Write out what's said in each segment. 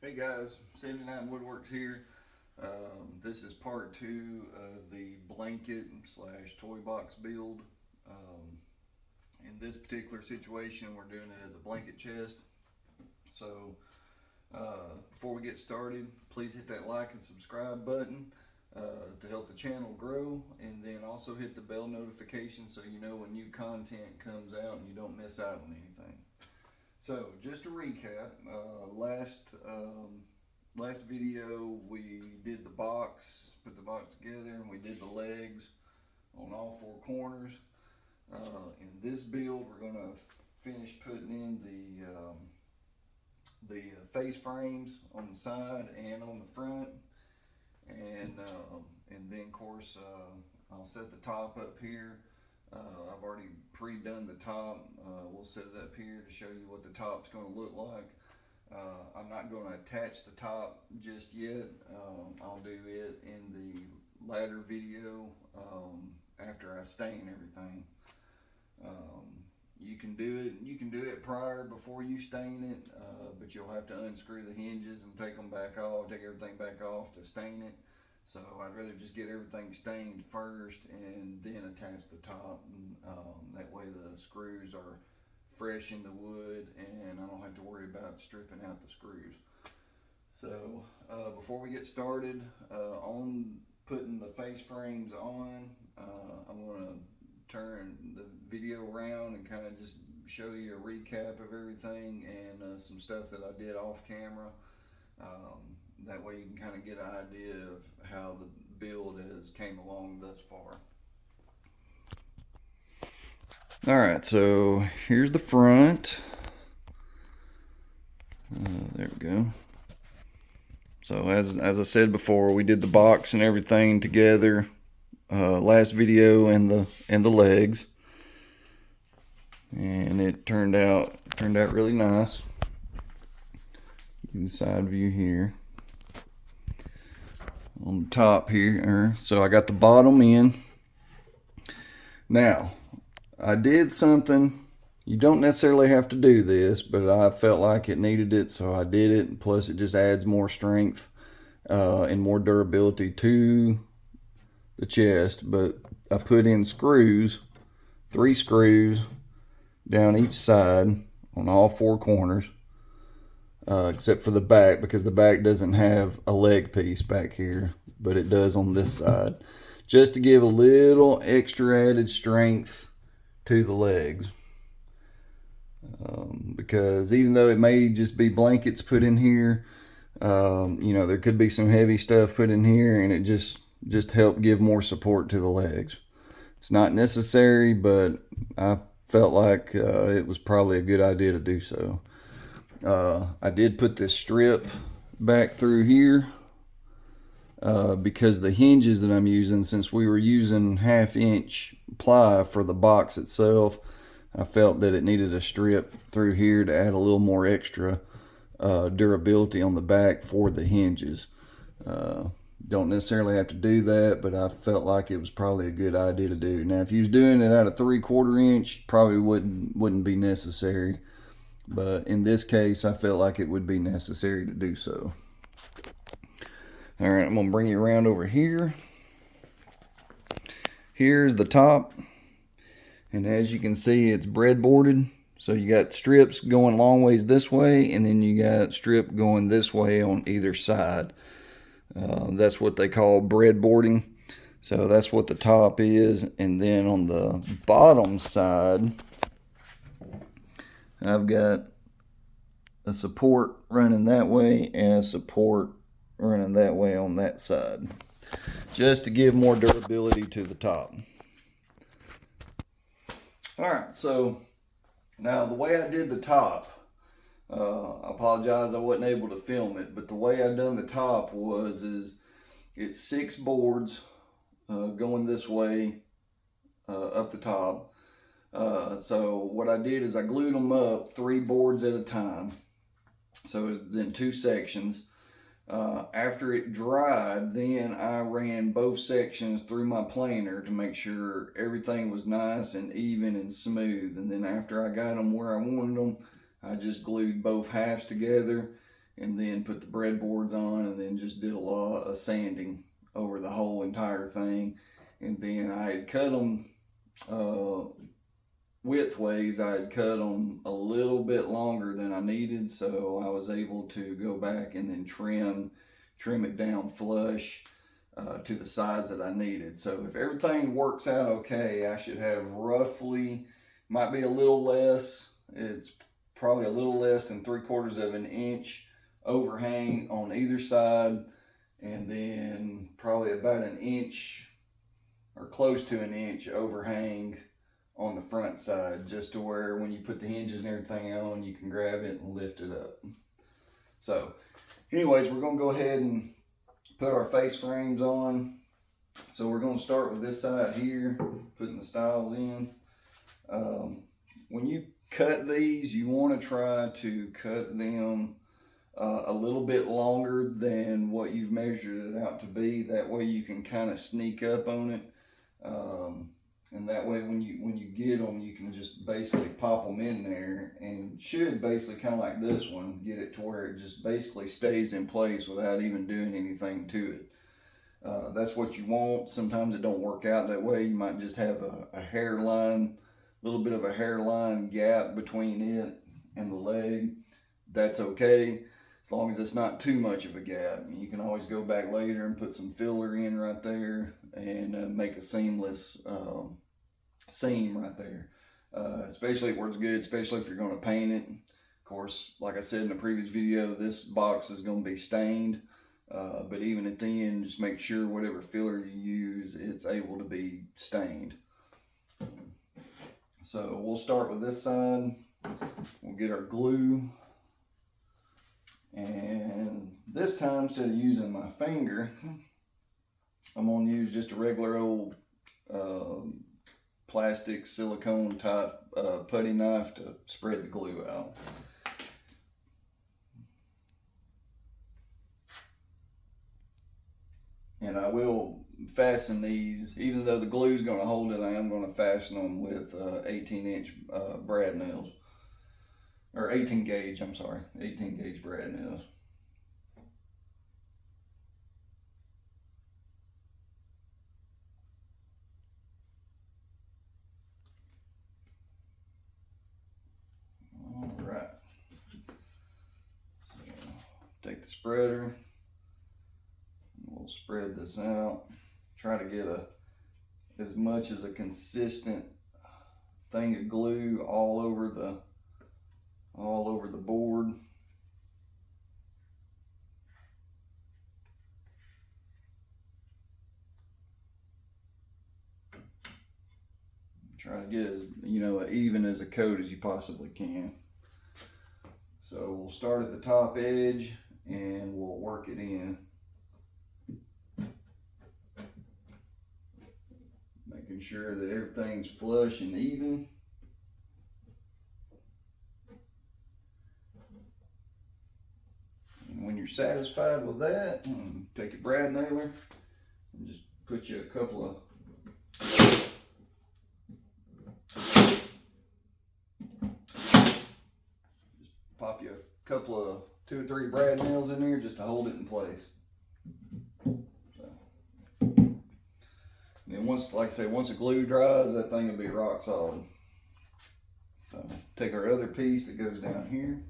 Hey guys, 79 Woodworks here. This is part two of the blanket slash toy box build. Um, in this particular situation, we're doing it as a blanket chest. So before we get started, please hit that like and subscribe button to help the channel grow, and then also hit the bell notification so you know when new content comes out and you don't miss out on anything. So just to recap, last video we did the box, put the box together, and we did the legs on all four corners. In this build, we're gonna finish putting in the face frames on the side and on the front, and then of course I'll set the top up here. I've already pre-done the top. We'll set it up here to show you what the top's going to look like. I'm not going to attach the top just yet. I'll do it in the latter video after I stain everything. You can do it prior before you stain it, but you'll have to unscrew the hinges and take everything back off to stain it. So I'd rather just get everything stained first and then attach the top, and that way the screws are fresh in the wood and I don't have to worry about stripping out the screws. So before we get started on putting the face frames on, I'm going to turn the video around and kind of just show you a recap of everything and some stuff that I did off camera. That way you can kind of get an idea of how the build has came along thus far. All right, so here's the front. There we go. So as I said before, we did the box and everything together last video, and the legs, and it turned out really nice. The side view here on the top here. So I got the bottom in. Now I did something, you don't necessarily have to do this, but I felt like it needed it, so I did it. Plus it just adds more strength and more durability to the chest. But I put in screws, 3 screws down each side on all 4 corners, except for the back, because the back doesn't have a leg piece back here, but it does on this side, just to give a little extra added strength to the legs. Because even though it may just be blankets put in here, there could be some heavy stuff put in here, and it just help give more support to the legs. It's not necessary, but I felt like it was probably a good idea to do so. I did put this strip back through here because the hinges that I'm using, since we were using 1/2-inch ply for the box itself, I felt that it needed a strip through here to add a little more extra durability on the back for the hinges. Don't necessarily have to do that, but I felt like it was probably a good idea to do. Now, if you was doing it at a 3/4 inch, probably wouldn't be necessary. But in this case, I felt like it would be necessary to do so. All right, I'm gonna bring you around over here. Here's the top, and as you can see, it's breadboarded. So you got strips going long ways this way, and then you got strip going this way on either side. That's what they call breadboarding. So that's what the top is. And then on the bottom side, I've got a support running that way and a support running that way on that side, just to give more durability to the top. All right, so now the way I did the top, I apologize I wasn't able to film it, but the way I done the top is it's 6 boards going this way up the top. So what I did is I glued them up 3 boards at a time, so it's in 2 sections. After it dried, then I ran both sections through my planer to make sure everything was nice and even and smooth. And then after I got them where I wanted them, I just glued both halves together and then put the breadboards on, and then just did a lot of sanding over the whole entire thing. And then I had cut them widthways. I had cut them a little bit longer than I needed, so I was able to go back and then trim it down flush to the size that I needed. So if everything works out okay, I should have roughly, might be a little less, it's probably a little less than 3/4 of an inch overhang on either side, and then probably about an inch or close to an inch overhang on the front side, just to where when you put the hinges and everything on, you can grab it and lift it up. So anyways, we're gonna go ahead and put our face frames on. So we're gonna start with this side here, putting the stiles in. When you cut these, you want to try to cut them a little bit longer than what you've measured it out to be. That way you can kind of sneak up on it, and that way when you get them, you can just basically pop them in there, and should basically kind of like this one, get it to where it just basically stays in place without even doing anything to it. That's what you want. Sometimes it don't work out that way. You might just have a hairline, little bit of a hairline gap between it and the leg. That's okay, as long as it's not too much of a gap. You can always go back later and put some filler in right there and make a seamless seam right there. Especially it works good, especially if you're going to paint it. Of course, like I said in the previous video, this box is going to be stained. But even at the end, just make sure whatever filler you use, it's able to be stained. So we'll start with this side. We'll get our glue. And this time, instead of using my finger, I'm going to use just a regular old plastic silicone type putty knife to spread the glue out. And I will fasten these, even though the glue is going to hold it, I am going to fasten them with 18-inch brad nails. Or 18 gauge, I'm sorry, 18 gauge brad nails. All right. So take the spreader. We'll spread this out. Try to get as much as a consistent thing of glue all over the board. Try to get as even as a coat as you possibly can. So we'll start at the top edge and we'll work it in. Making sure that everything's flush and even. And when you're satisfied with that, take your brad nailer and just put you a couple of pop you a couple of 2 or 3 brad nails in there just to hold it in place. And once, like I say, once the glue dries, that thing will be rock solid. So take our other piece that goes down here.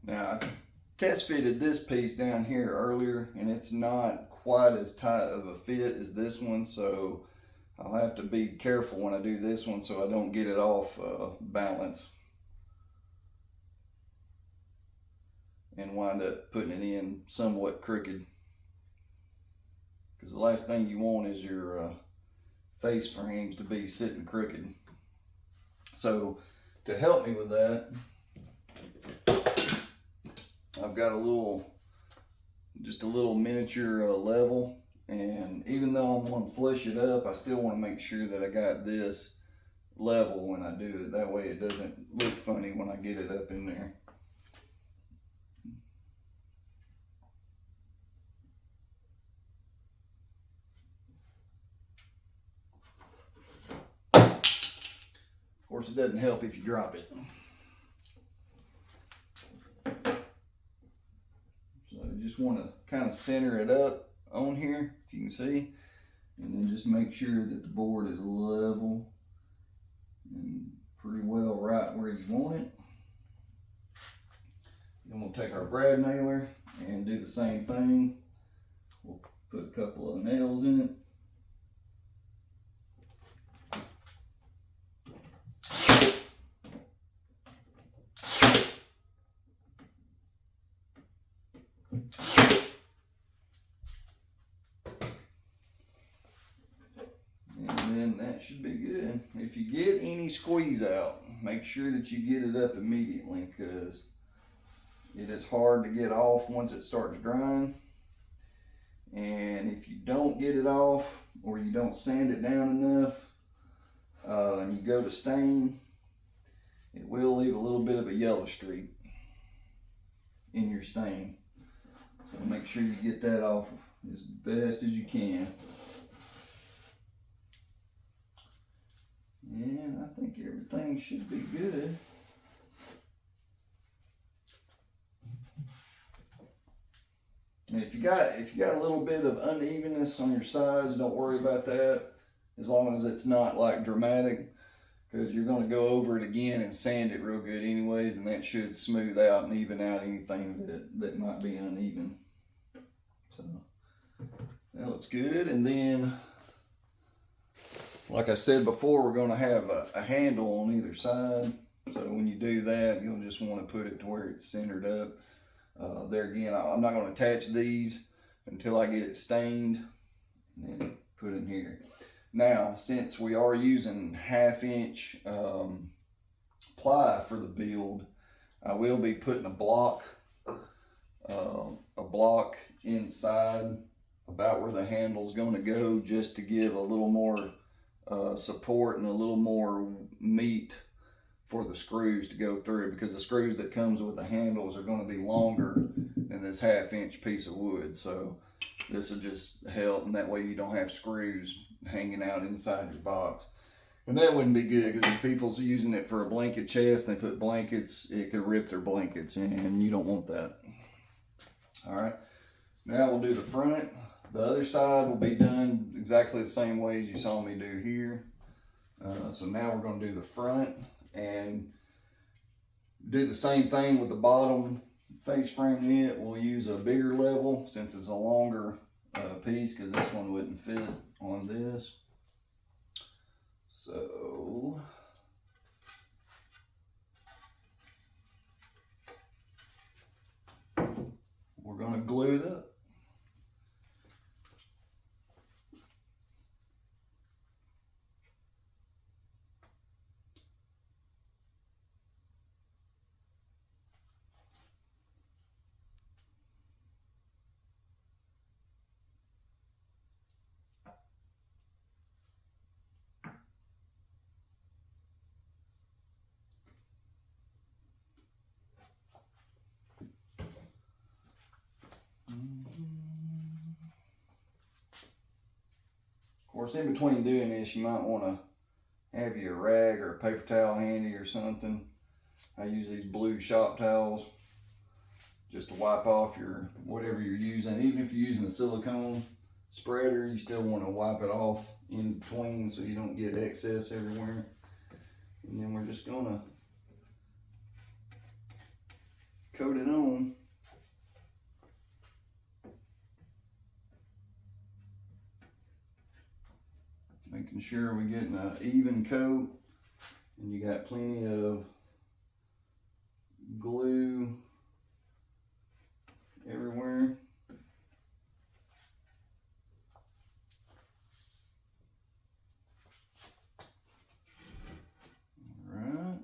Now, I test fitted this piece down here earlier, and it's not quite as tight of a fit as this one, so I'll have to be careful when I do this one so I don't get it off balance and wind up putting it in somewhat crooked, because the last thing you want is your face frames to be sitting crooked. So to help me with that, I've got just a little miniature level, and even though I'm going to flush it up, I still want to make sure that I got this level when I do it. That way it doesn't look funny when I get it up in there. Of course, it doesn't help if you drop it. So you just want to kind of center it up on here, if you can see, and then just make sure that the board is level and pretty well right where you want it. Then we'll take our brad nailer and do the same thing. We'll put a couple of nails in it. And then that should be good. If you get any squeeze out, make sure that you get it up immediately, because it is hard to get off once it starts drying. And if you don't get it off, or you don't sand it down enough, and you go to stain, it will leave a little bit of a yellow streak in your stain. So make sure you get that off as best as you can. And I think everything should be good. And if you got a little bit of unevenness on your sides, don't worry about that, as long as it's not like dramatic, because you're going to go over it again and sand it real good anyways, and that should smooth out and even out anything that might be uneven. So that looks good. And then, like I said before, we're going to have a handle on either side. So when you do that, you'll just want to put it to where it's centered up. There again, I'm not going to attach these until I get it stained, and then put it in here. Now, since we are using 1/2 inch ply for the build, I will be putting a block inside about where the handle's going to go, just to give a little more support and a little more meat for the screws to go through, because the screws that comes with the handles are going to be longer than this 1/2 inch piece of wood. So this will just help, and that way you don't have screws hanging out inside your box. And that wouldn't be good, because if people's using it for a blanket chest and they put blankets, it could rip their blankets, and you don't want that. All right, now we'll do the front. The other side will be done exactly the same way as you saw me do here. So now we're going to do the front and do the same thing with the bottom face frame knit. We'll use a bigger level since it's a longer piece, because this one wouldn't fit on this. So we're going to glue it up. Of course, in between doing this, you might want to have you a rag or a paper towel handy or something. I use these blue shop towels just to wipe off your whatever you're using. Even if you're using a silicone spreader, you still want to wipe it off in between so you don't get excess everywhere. And then we're just gonna coat it on. Making sure we're getting an even coat, and you got plenty of glue everywhere. All right.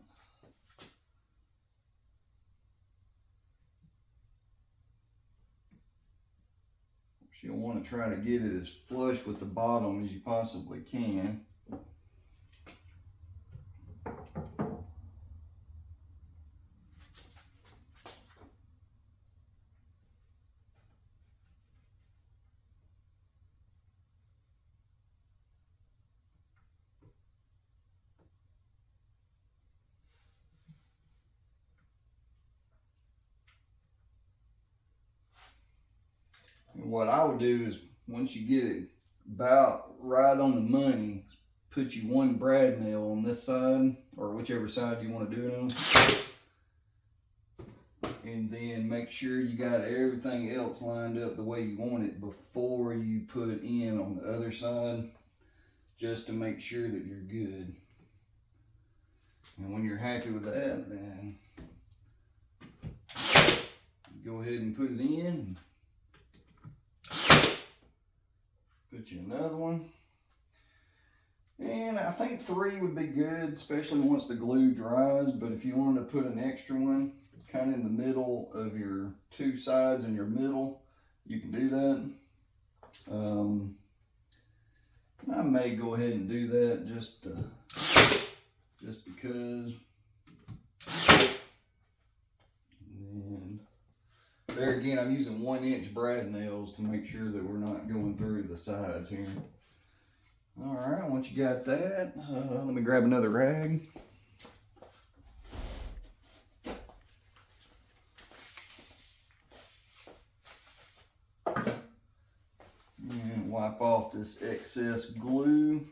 You'll want to try to get it as flush with the bottom as you possibly can. And what I would do is, once you get it about right on the money, put you one brad nail on this side, or whichever side you want to do it on. And then make sure you got everything else lined up the way you want it before you put in on the other side, just to make sure that you're good. And when you're happy with that, then go ahead and put it in. Put you another one. And I think 3 would be good, especially once the glue dries. But if you wanted to put an extra one, kind of in the middle of your 2 sides in your middle, you can do that. I may go ahead and do that just because. And there again, I'm using 1-inch brad nails to make sure that we're not going through the sides here. All right, once you got that, let me grab another rag. And wipe off this excess glue.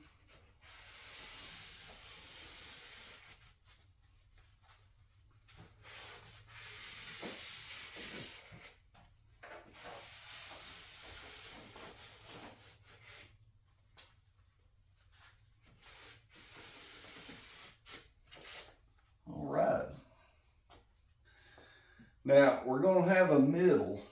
Now, we're going to have a middle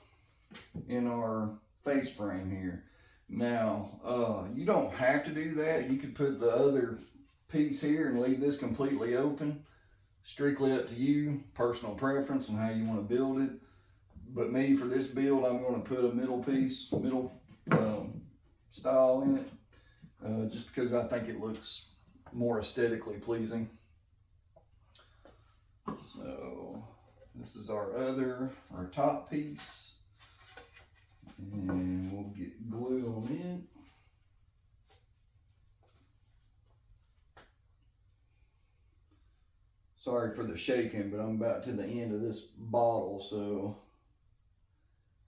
in our face frame here. Now, you don't have to do that. You could put the other piece here and leave this completely open. Strictly up to you, personal preference on how you want to build it. But me, for this build, I'm going to put a middle piece, middle style in it, just because I think it looks more aesthetically pleasing. So this is our top piece, and we'll get glue on it. Sorry for the shaking, but I'm about to the end of this bottle, so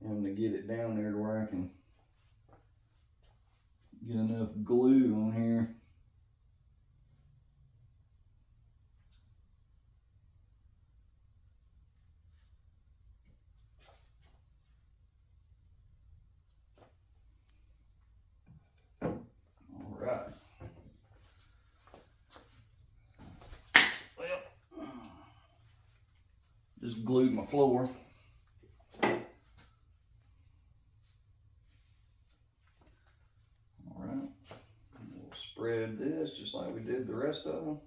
I'm gonna get it down there to where I can get enough glue on here. All right. Well, just glued my floor. Spread this just like we did the rest of them.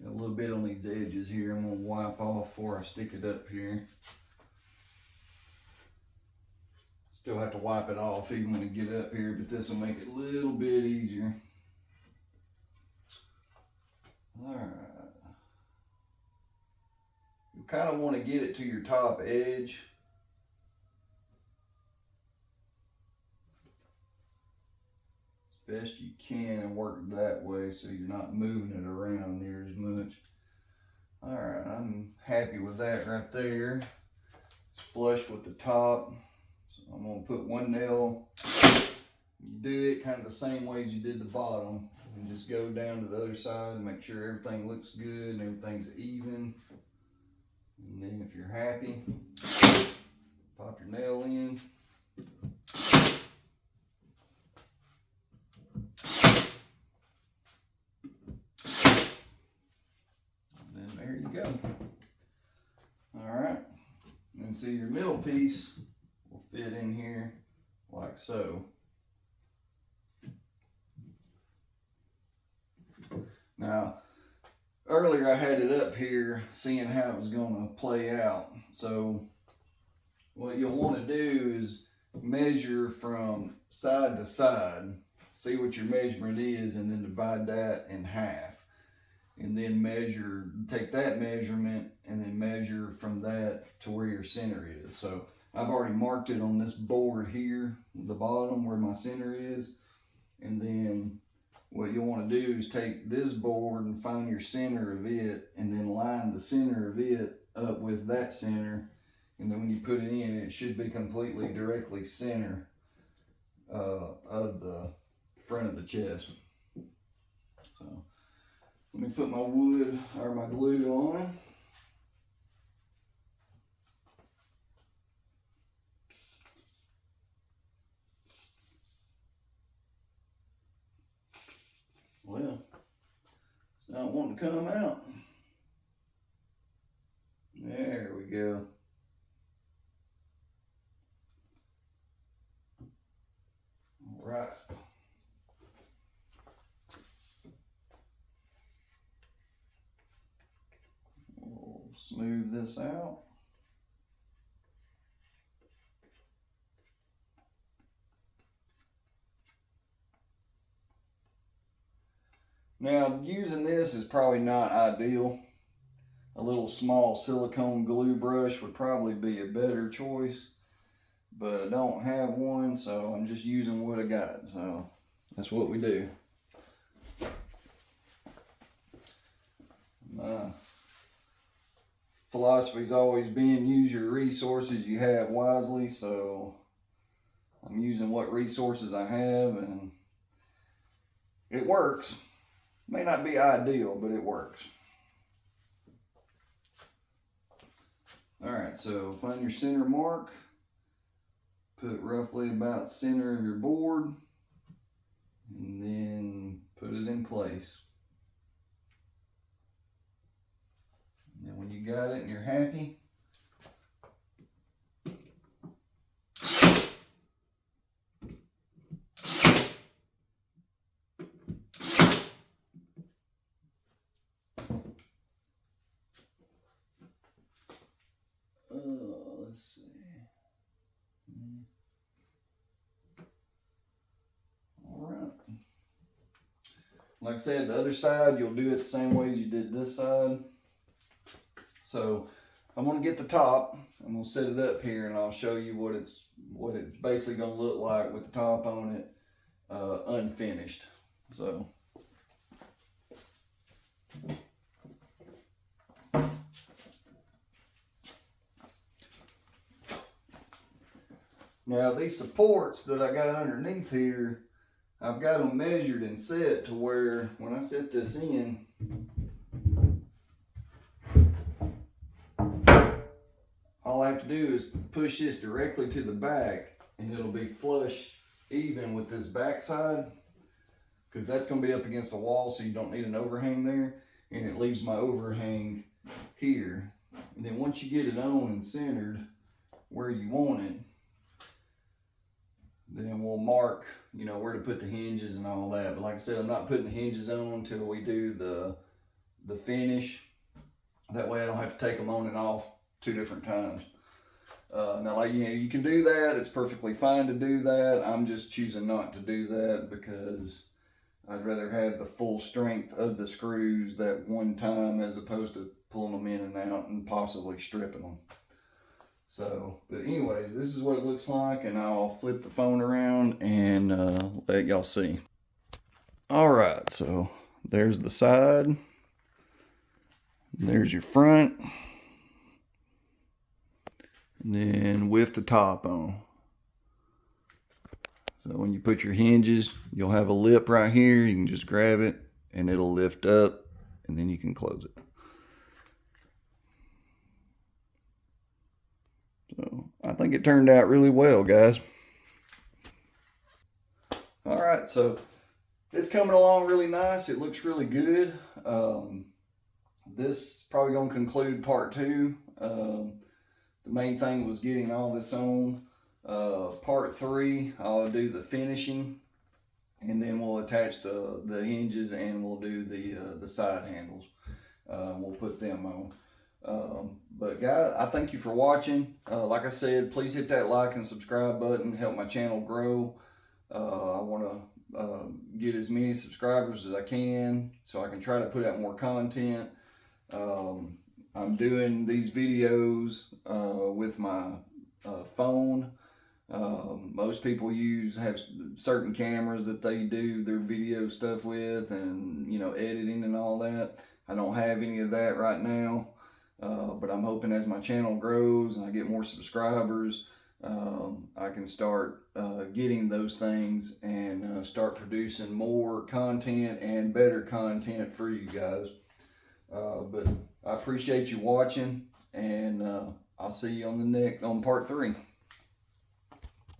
Got a little bit on these edges here. I'm gonna wipe off before I stick it up here. Still have to wipe it off even when I get up here, but this will make it a little bit easier. All right. You kind of want to get it to your top edge. Best you can and work that way so you're not moving it around near as much. All right, I'm happy with that right there. It's flush with the top. So I'm gonna put one nail. You do it kind of the same way as you did the bottom, and just go down to the other side and make sure everything looks good and everything's even. And then if you're happy, pop your nail in. There you go. All right, and see your middle piece will fit in here like so. Now, earlier I had it up here seeing how it was going to play out. So what you'll want to do is measure from side to side, see what your measurement is, and then divide that in half. And then take that measurement and then measure from that to where your center is. So I've already marked it on this board here, the bottom where my center is. And then what you'll want to do is take this board and find your center of it, and then line the center of it up with that center. And then when you put it in, it should be completely directly center of the front of the chest. So let me put my wood or my glue on. Well, it's not wanting to come out. There we go. All right. We'll smooth this out. Now, using this is probably not ideal. A little small silicone glue brush would probably be a better choice, but I don't have one, so I'm just using what I got. So that's what we do. My philosophy's always been use your resources you have wisely, so I'm using what resources I have, and it works. May not be ideal, but it works. All right, so find your center mark, put roughly about center of your board, and then put it in place. And then when you got it and you're happy, let's see. All right. Like I said, the other side, you'll do it the same way as you did this side. So I'm going to get the top. I'm going to set it up here, and I'll show you what it's basically going to look like with the top on it, unfinished. So. Now these supports that I got underneath here, I've got them measured and set to where when I set this in, all I have to do is push this directly to the back, and it'll be flush even with this back side, because that's going to be up against the wall, so you don't need an overhang there, and it leaves my overhang here. And then once you get it on and centered where you want it, then we'll mark, you know, where to put the hinges and all that. But like I said, I'm not putting the hinges on until we do the finish. That way I don't have to take them on and off 2 different times. Now, like, you know, you can do that. It's perfectly fine to do that. I'm just choosing not to do that because I'd rather have the full strength of the screws that one time as opposed to pulling them in and out and possibly stripping them. So, but anyways, this is what it looks like, and I'll flip the phone around and let y'all see. All right, so there's the side. There's your front. And then with the top on. So when you put your hinges, you'll have a lip right here. You can just grab it and it'll lift up, and then you can close it. So I think it turned out really well, guys. All right, so it's coming along really nice. It looks really good. This is probably going to conclude part 2. The main thing was getting all this on. Part 3, I'll do the finishing, and then we'll attach the hinges, and we'll do the side handles. we'll put them on. But guys, I thank you for watching. Like I said, please hit that like and subscribe button, help my channel grow. I want to get as many subscribers as I can so I can try to put out more content. I'm doing these videos with my phone. Most people have certain cameras that they do their video stuff with, and editing and all that. I don't have any of that right now, but I'm hoping as my channel grows and I get more subscribers, I can start getting those things and start producing more content and better content for you guys. But I appreciate you watching, and I'll see you on part 3.